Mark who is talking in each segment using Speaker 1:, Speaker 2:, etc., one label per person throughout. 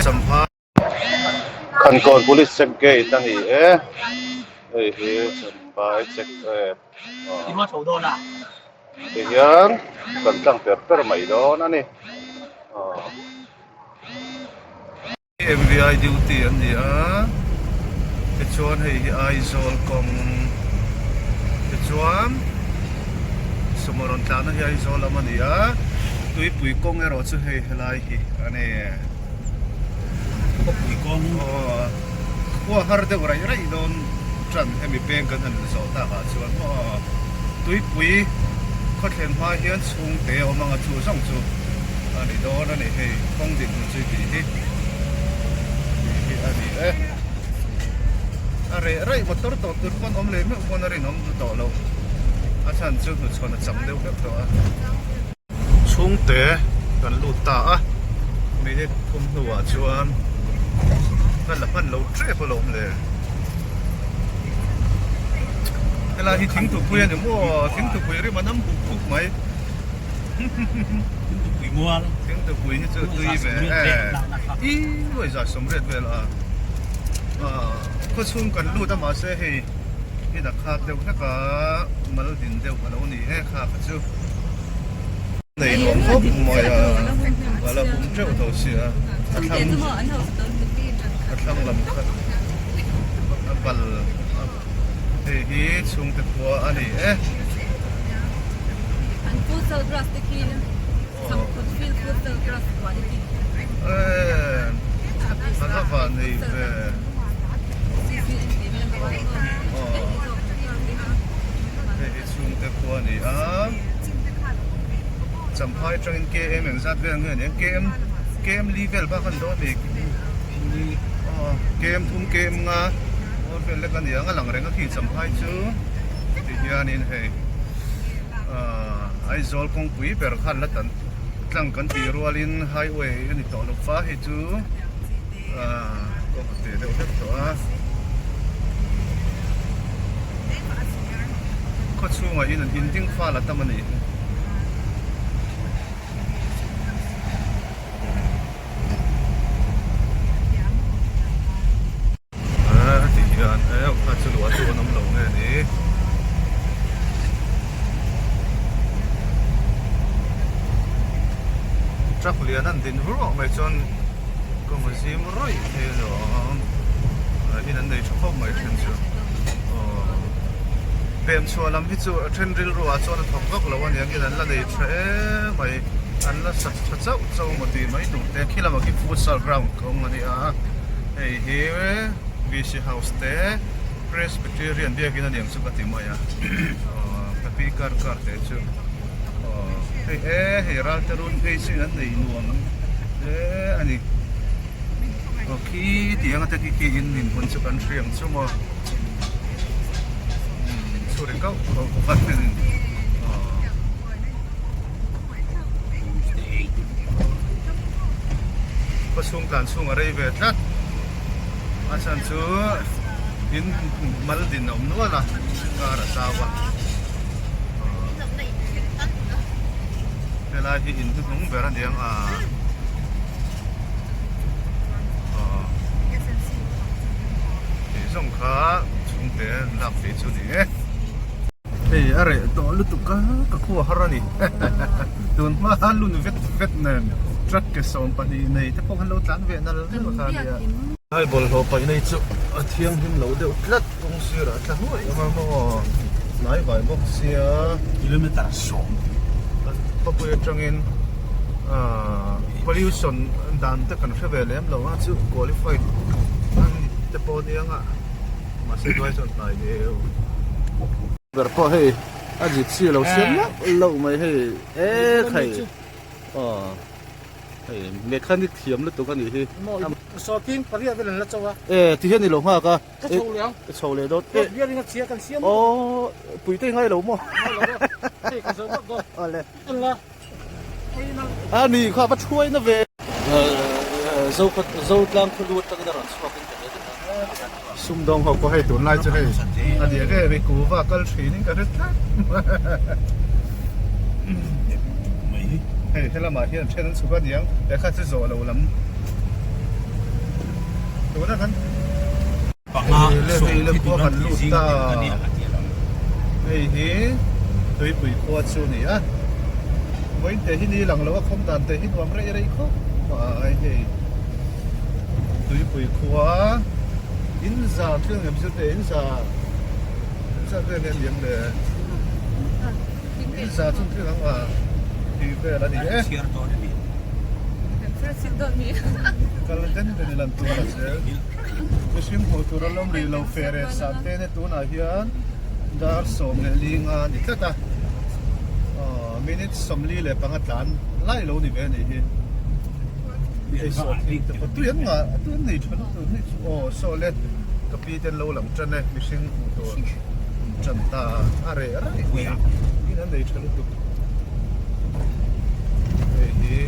Speaker 1: สัมภาษณ์ขันก่อน police check gate นั่นนี่เฮ้ยสัมภาษณ์ check
Speaker 2: ที่ว่าโฉโดนอ่ะ
Speaker 1: เฮียนกันตั้งเปิดไม่โดนนั่นนี่MVI duty อันนี้จะชวนให้ไอโซลกงจะชวนสมรรถนะให้ไอโซลมันนี่ตุยปุยกงเราจะให้อะไรอันนี้
Speaker 2: ก็ปุ๋ยกอง
Speaker 1: ว่าฮาร์ดเวอร์อะไรโดนจันให้มีเป็นกันนั่นสอตาบาชวนว่าตุยปุยเขาเห็นว่าเฮียนชงเตะออกมาชูส่งชูอันนี้โดนอันนี้ให้คงดินมันช่วยดีอันนี้อะไรมอเตอร์ต่อตัวคนอมเลยไม่คนอะไรน้องต่อเราอาจารย์จะชวนจำเร็วแบบตัวช่วงเตะกันลูตาไม่ได้ทุ่มหัวชวนกันละพันเราเจ็บปลมเลยเวลาที่ทิ้งถูกคุยเนี่ยมั่วทิ้งถูกคุยเรื่องมันน้ำบุกไหม
Speaker 2: ปุ๋ยมัว
Speaker 1: ทิ้งถูกคุยที่เจอตุยไปอีว่าจะสำเร็จเวลาก็ช่วงกันลูตามาเสียให้นักข่าวเดียวนักข่าวมาดินเดียวกันแล้วนี่ข่าวก็ชื่อในหลวงพ่อมวยว่าเราผมเจ้าตัวเสียทั้งลำคันบัลเฮ้ยช่วงตะกัวอันนี้
Speaker 3: อันฟูเซอร์กราสตะกี้สังคมฟิลฟูเซอร์กราสกว่าที่
Speaker 1: อันนั้นฝันนี่ช่วงตะกัวนี่สัมภาษณ์จากเกมอย่างสัตว์เรื่องเงี้ยเกมลีเวลบ้างกันโดนอีกเกมทุ่มเกมงาเป็นเรื่องกันอย่างหลังเรื่องก็ขี่สัมภาษณ์ชื่อที่ยานินให้ไอโซลคงปุยเปิดขันละตันตั้งกันที่รัวลินไฮเวย์นี่ต่อรถไฟให้จูก็เดี๋ยวตัวก็ช่วงว่าอินดิ้งฟ้าละตั้งมันนี่ถ้าจะหลวตัวน้ำหลงเนี่ยนี่จักเลียนั่นดินรู้ไม่จนก็มาซิมร้อยเท่หรอที่นั่นได้ชอบไม่ถึงชัวเป็นชัวลำพิจูเทรนด์ริลรัวจนทองก็แล้ววันนี้นั่นละได้เทรไปอันละสักเจ้ามาดีไม่ถูกแต่ขี้ละมาคิดฟุตซอลกราวน์ของมันนี่เฮ้ยVC House เต้ Presbyterian เดียกินอะไรอย่างสุขติมายปฏิการการเตจูเฮ้ยรัฐรุ่นเฮ้ยสิ่งนั้นในนวมอันนี้ก็ขี้ที่ยังแต่ขี้อินหินคนสุกันเชียงชั่วโมงสุดเก่าเขาพัดเป็นก็ช่วงการช่วงอะไรเวทนะอาจารย์ชูอินมาลดินอมนัวนะการสาวะเวลาที่อินทุกคนเวลาเดียงที่สงขาช่วงเดือนหลับไปชุดนี้เฮ้ยอะไรตัวลุตุก้าก็ขั้วฮารานี่ตัวมาลุนเวทเนี่ยทรัคเกสอมปนีในแต่พวกฮัลโหลตันเวนั่นเลยมาค่ะเนี่ยไอ้บอลเขาไปในจุดเที่ยงหิมเหลาเดียวลัดตรงเสียละแต่หัวยังมาบอกไหนไปบอกเสีย
Speaker 2: กิโลเมตรสอง
Speaker 1: พอไปจังอินpollution ดันแต่กันเชื่อเวลมเราว่าจุด qualify อันแต่พอเดียงมาเสียด้วยจนตายเดียวแบบพอให้อาจิตเสียเราเสียละเราไม่ให้ใครเมฆขันที่เทียมแล้วตัวกันอยู่ที่
Speaker 2: สอกินปริยัติเป็นแล้วจ้าวะ
Speaker 1: ที่เห็นในหลวงพ่อก็
Speaker 2: โชว์เลี้ยง
Speaker 1: โชว์เลยโดด
Speaker 2: เรียกนี่ก็เสียกันเสีย
Speaker 1: โอ้ปุ๋ยเต้งให้หลวงพ่อ
Speaker 2: เฮ้ยกันเสียก็
Speaker 1: อะไร
Speaker 2: อันละ
Speaker 1: นี่ข้ามาช่วยนะเวโซ่กลางคนดูตั้งแต่รันสวากันซุ่มดองเขาก็ให้ตัวไล่จะให้อันเดียวก็ไปกูว่ากันสีนี่ก็ได้ทักเฮ้ยเรามาเที่ยวเช่นนั้นสุดยอดยังแต่ข้าจะโซ่เราล้ำ ตัวนั้น
Speaker 2: Panga so
Speaker 1: le
Speaker 2: le
Speaker 1: ko
Speaker 2: ko
Speaker 1: han lu ta
Speaker 2: ani ati lo.
Speaker 1: hei hi tui pui khua chu ni a voin te hi ni lang lo khom dan te hi nuam rei rei kho ma ai hei tui pui khua in za thil ngam chu te in za ve nen yem le in za chung thil ang a hi ve la ni e
Speaker 2: Share to ni.
Speaker 3: First you don't need.
Speaker 1: kal den den lan tu la se sim ho tu ram ri lo fere sa te ne tu na hian dar som le linga ni tata minute som li le pangatlan lai lo ni ve ni hi ei so ti te tu yan nga tu nei chan tu ni so le kapi ten lo lam chan ne mishing hu to chan ta are ni nan nei chan tu hi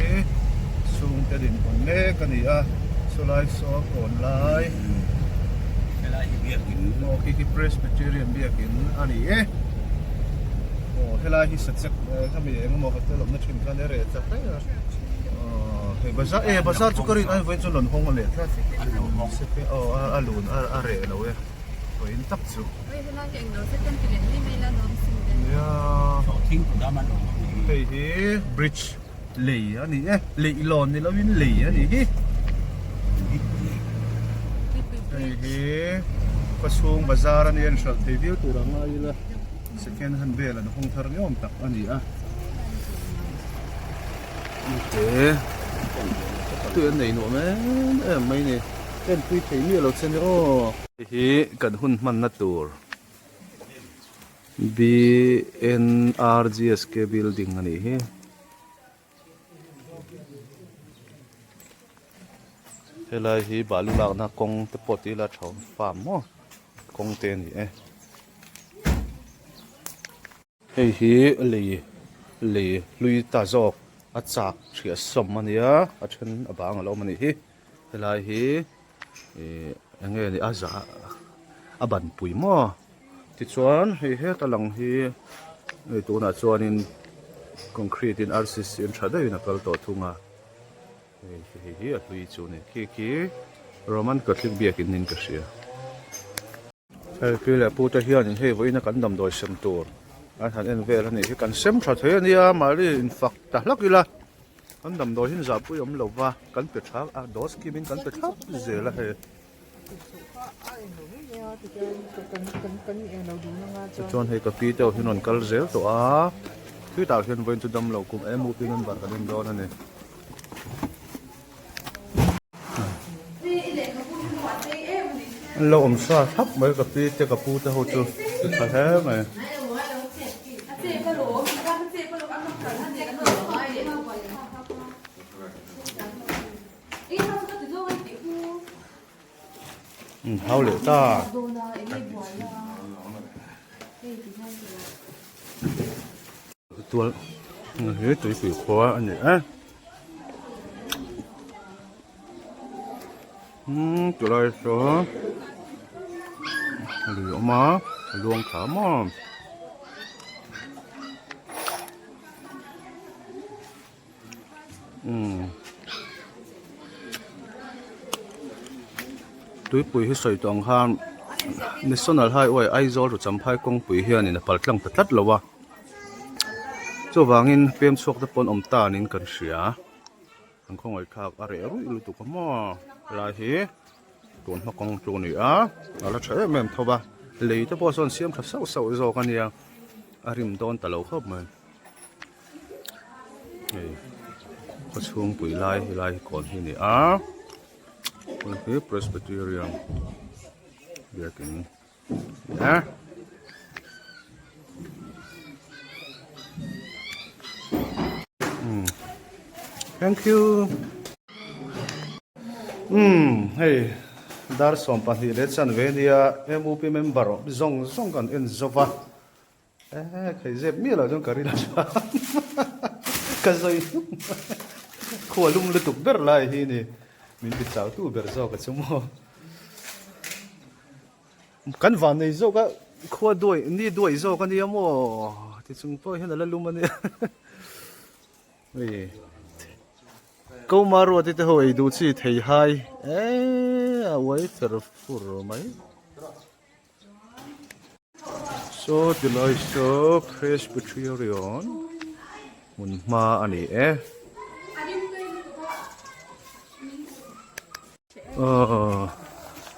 Speaker 1: sung te din kon ne ka ni a so lai so kon lai
Speaker 2: Kala hi biak in.
Speaker 1: no ki presbyterian biakin ani e helai hi satsak kami engmo hotel om na thim kan re ta pa he bazar chu karin ai voi chu lon hong le thla se pe alun are lo e ko in tak chu
Speaker 3: Oi, hela yang no second pilih ni mela no sing.
Speaker 1: ya
Speaker 2: So ting ko daman lo.
Speaker 1: hei hi bridge lei ani e lei lon ni lo win lei ani hi hei hi pasung bazar ani en shal te view tu rang ai la second hand bel an hong thar ni om tak ani a te tu en nei no men mai ni en tui thei mi lo chen o hi kan hun man na tur BNRGSK building ani hi helai hi balu lak na kong te poti la thau farm mo kong te ni e hei hi lei lui ta zok a chak thria som ania a then abang lo mani hi helai hi enge ni aza aban pui mo ti chuan hei he talang hi ei tu na chuan in concrete in RCC in thadai na kal to thunga hi a tui chu ni ki Roman Catholic biakin nin ka sia hei pile puta hian in hei voina kan dam doi sem tur an han en vel ani hi kan sem tha the ania mari in fact ta hlakila kan dam doi hin za pui om lo wa kan pe thak a dos kimin kan pe thak zela he chuan hei ka pi teu hinon kal zel to a thui ta hian voin chu dam lo kum emu pinon bar kan in don ani lo om sa thap mai ka pi te ka pu te ho chu tha he mai hao le ta tual he tui pui khua ani a tu lai so lì oma luông thả mò TUIPUI hi soi tong han national highway aizol ru champhai kongpui hian in pal tlang tatlat lowa chu wangin pem chuak te pon om ta nin kan hria ang khongoi khak are ru ilu tu ka mo la hi tuan ma kong tu ni a ala thae mem thoba lei te po son siam tha sau sau zo kan ya arim don ta lo khop mai ei ko chung pui lai kon hi ni a kon hi presbyterian biakin ya thank you hey dar som pa hi le chan ve nia MUP member zong kan en zova khai zep mi la jong kari la cha ka zoi khua lum le tuk ber lai hi ni min bi chau tu ber zo ka chumo kan van nei zo ka khua doi ni doi zo ka ni mo ti chung po hian la lum ani ei câu mà rồi thì tôi hỏi đủ chi thấy hay away for mai so tilai so Presbyterian mun ma ani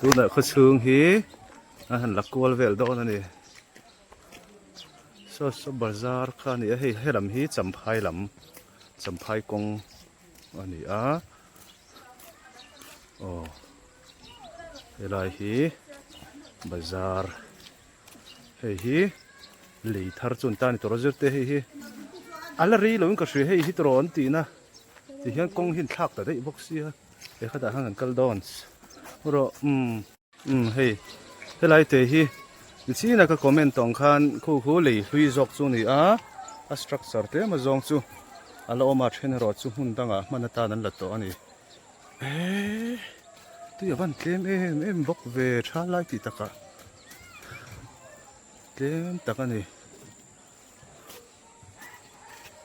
Speaker 1: tu na kho chung hi han lakol vel do na ni so bazar kha ni he lam hi champhai kong ani a helai hi bazar hi lei thar chun ta ni torojir te hi ala ri lo ka hri hi tron ti na ti hian kong hin thak ta dei box hi e khada hang kal dons ro hei helai te hi chi na ka comment tong khan khu lei hui jok chu ni a structure te ma zong chu ala oma then ro chu hun danga manata nan la to ani tu yavan tlem em bok ve tha lai ti taka tlem taka ni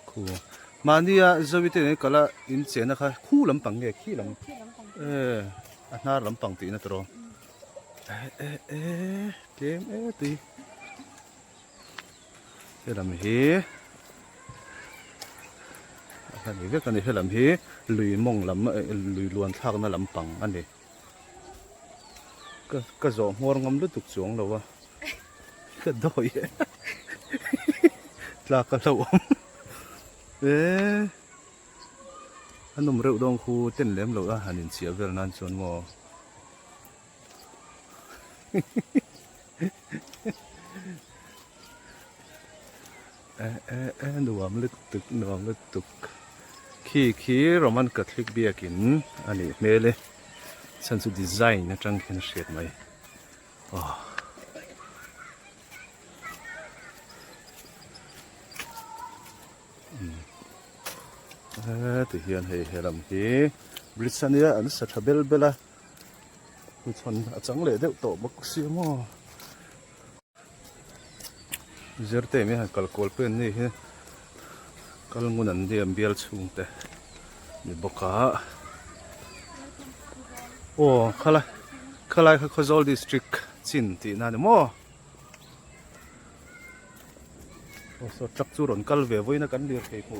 Speaker 1: khu mania zawite ne kala in chena kha khu lampang nge khi lam anar lampang ti na tro tlem ti lam hi kan ni ve kan ni lam hi lui mong lam lui luan thak na lampang ani ka zo mor ngam lu tuk chuang lo wa ka doi tla ka lo anum reu dong khu ten lem lo a hanin chia vel nan chon mo nuam lu tuk khi roman catholic biakin ani mele chan chu design na tang khen shet mai ti hian hei helam hi brisania an sa thabel bela ku chon achang le deuh to bak si mo zerte mi han kal pen ni hi kal ngun an diam bial chung te ni boka khalai kha khozol district chin ti na ne mo so chak chu ron kal ve voina kan lir thei ku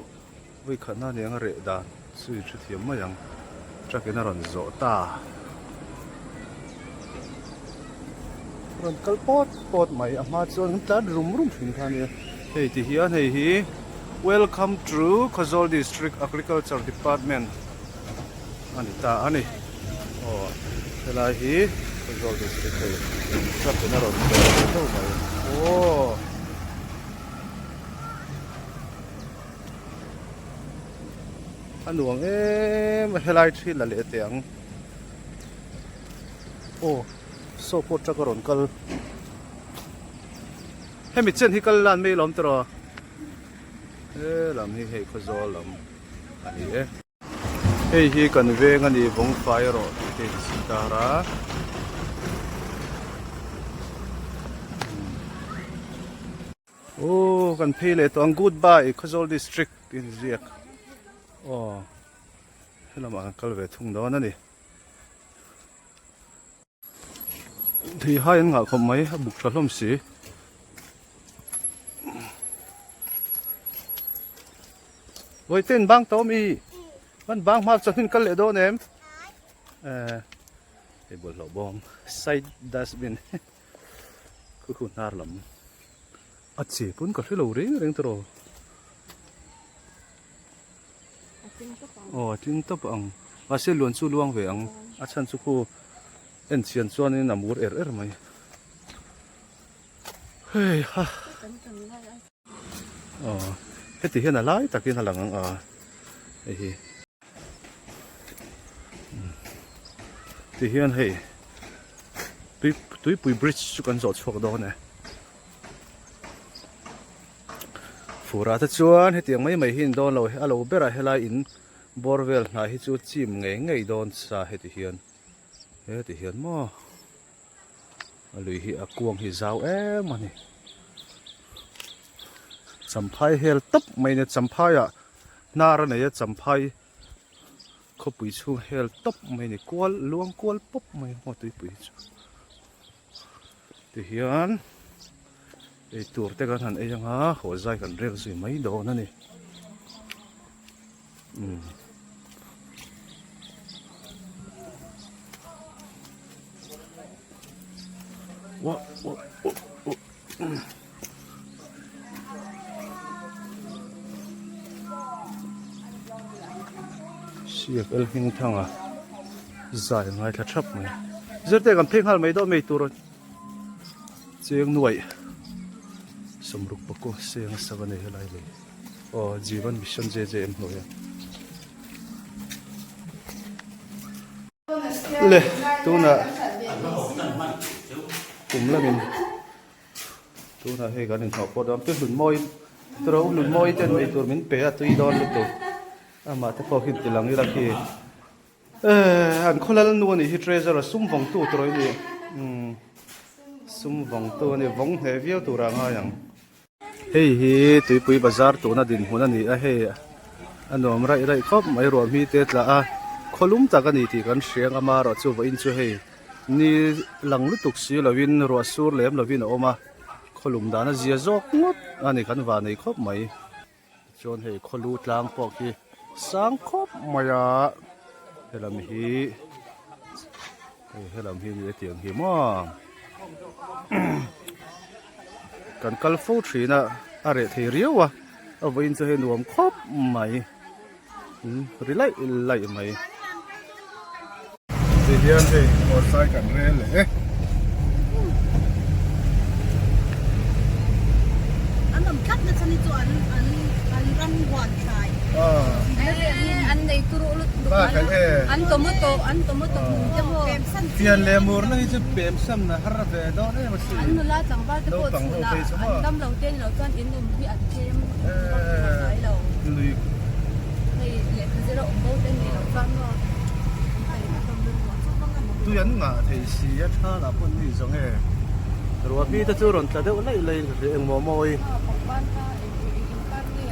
Speaker 1: voi khana ne ang re da sui thu thiam ma yang trakena ron zo ta ron kal pot mai ama chon ta rum thin kha ne hei ti hian hei hi welcome to Khozol District Agriculture Department anita ani helai hi Khozol District hei trakena ron zo mai anuang helai thi la le tiang so po chakaron kal hemi chen hi kal lan me lom tro lam hi hei Khozol lam ani hei hi kan ve ngani bong fire ro te sitara kan phele to ang goodbye Khozol District in ziak helama kal ve thung do na ni thì hai anh ngạc không mấy bục ra lắm xí với tên bang tao mi văn bang mà cho nên cái lệ đó em cái bộ lỗ bom side dustbin cứ khôn nar lắm chỉ pun có cái lỗ riêng tro tin tập ang và sẽ luôn su luang về ang chân su khu en chian chuan in amur mai hei ha heti hian a lai takin halang ang hi ti hian hei TUIPUI bridge chu kan zo chhuak do ne fura ta chuan hetiang mai hin don lo alo bera helai in borvel na hi chu chim ngei don sa heti hian thì hiền mo lùi hi cuồng hi rau mà này chăm phai hel tấp mày này chăm phai à na ra này chăm phai เขาปุ๋ยชูเฮลตบไม่เนี่ยกวลล้วงกวลปุ๊บไม่หมดปุ๋ยชูที่เฮียนไอตัวเตกันหันไอยังฮะหัวใจกันเรียกสิไม่โดนนั่นนี่ว้าวเสียบเอลหิงทั้งอ่ะใจง่ายกระชับไหมจะเตกันเพ่งหันไม่ได้ไม่ตัวเสียงหน่วยสมรุปปกเสียงสักนิดอะไรเลยอ๋อจีวันมิชชั่นเจเอ็มหน่วยเลยตัวน่ะกลุ่มละมินตัวน่ะให้กันหนึ่งขอบพอดำเป็นหลุดมอยตัวหลุดมอยเต้นไอตัวมินเปะตัวอีดอนลุตัวมาแต่พอขึ้นตีหลังนี่ละพี่อันคนละนวลนี่ฮิตเรเซอร์ซุ่มวงตัวตัวนี้ซุ่มวงตัวนี่วงเฮวิลตัวร่างอย่างเฮ้ยตุยปุยบาซาร์ตัวน่ะดินหัวนั่นนี่เฮ้ยอันนู้นไรครับไม่รวมมีเตะละคนลุ่มตากันนี่ที่กันเสียงอามารอจูบอินจูเฮนี่หลังลุตุกสีลวินรัวสูร์เล็มลวินออกมาคนลุ่มด้านนั้นเจียจอกงดอันนี้กันว่านี่ครับไม่จนเฮ้คนลุ่มต่างพวกที่สังคมมายาเฮลัมฮีนี่เตียงฮีมั่งกันกัลฟูทรีน่ะอะไรที่เรียววะเอาไว้จะให้หนุ่มครบไหมรีไล่ไหมที่เดียนที่มอไซค์กันเรื่อยเลย
Speaker 3: อันนั้นคัดนะฉันนี่ตัวอันรันหวานชายอันในตุรุลุตุอันตัวมุโตจะบอก
Speaker 1: เทียนเลมูร์นั่นจะเปลี่ยนซ้ำนะฮาร์เวดอนนี่มันสิ
Speaker 3: อันนู้นละจังบ้านจะปวดสุดละอันดำเราเต้นเราจนอินนุ่มที่อัดเข้มเรา
Speaker 1: ลุย
Speaker 3: ให้เหล็กคือเราอมโบเต้นเราฟังก็
Speaker 1: ตัวยันงาที่สีชาลาปุ่นนี่จังเอ๋รัวพี่ตะจูรนตะเดวไล่เรื่องมอมอย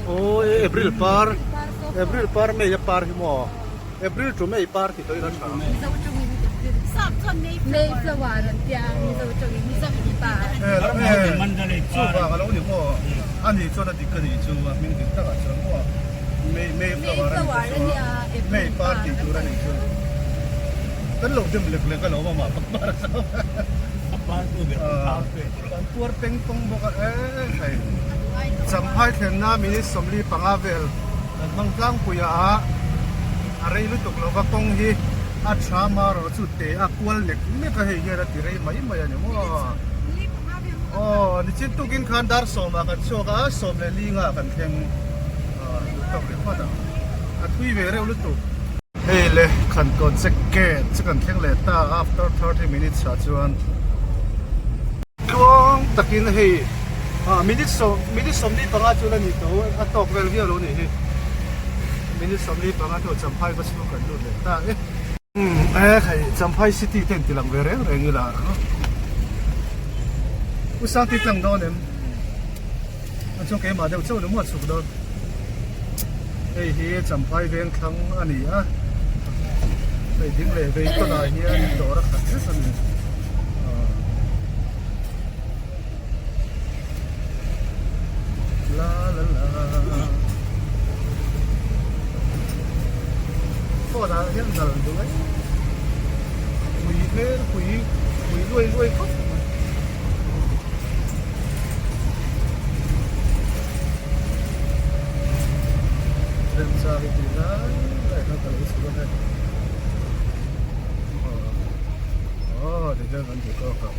Speaker 1: โอ้เอพริลปาร์ไม่จะปาร์ที่มอเอพริลจุไม่ปาร์ที่ตัวนั้น
Speaker 3: สับคนไม่สว่างเตียงมีตัวจงมีสักกี่ปา
Speaker 1: แล้วมันจะเลยสู้ว่าแล้วนี่มออันนี้做的这个你就明天大概什么ไม่สว่างเนี่ยไม่ปาร์ที่ตัวนั้น就กันหลงจมลึกๆก็หลงมาปักบ้านเขา
Speaker 2: บ้านตัวแบบ
Speaker 1: ตัวเป็งปงบอกใครจำให้เห็นหน้ามินิสมรีปังอาเวลบางครั้งปุยอะไรรู้ตกเราก็ต้องฮีอาชามาเราสุดเตะกวนเล็กไม่เคยเห็นอะไรที่ไรไม่เนี่ยมั้งอ๋อนี่จิตตุกินขันดาร์สอมากันโชกสอบเลยลิงกันแข่งรู้ตกเลยว่าทุยเวรรู้ตกเฮ้ยเลยขันตอนจะแก่จะกันแข่งเลยตา after 30 minutes ชาวนกวงตะกินเฮ้ยมินิสมนี่ปังอาจุลนี่ตัวตอกเวลเวียโลนี่มินิสมนี่ปังอาตัวจำพายก็สนุกกันดูเลยแต่ใครจำพายซิตี้เต็นที่หลังเวรเรื่องนี้ล่ะอุตส่าห์ติดตั้งโดนเนี่ยมันช่วงเกมมาเดี๋ยวเจ้าหนุ่มสุดโดนเฮ้ยจำพายเวียนครั้งอันนี้ไปทิ้งเลยไปก็ได้เฮียโดนรักษาที่สุดลาพอได้เห็นนั่นด้วยคุยด้วยครับเรื่องชาติที่นั่นได้ทั้งตลอดสุดเลยเดี๋ยวกันจะก็ครับ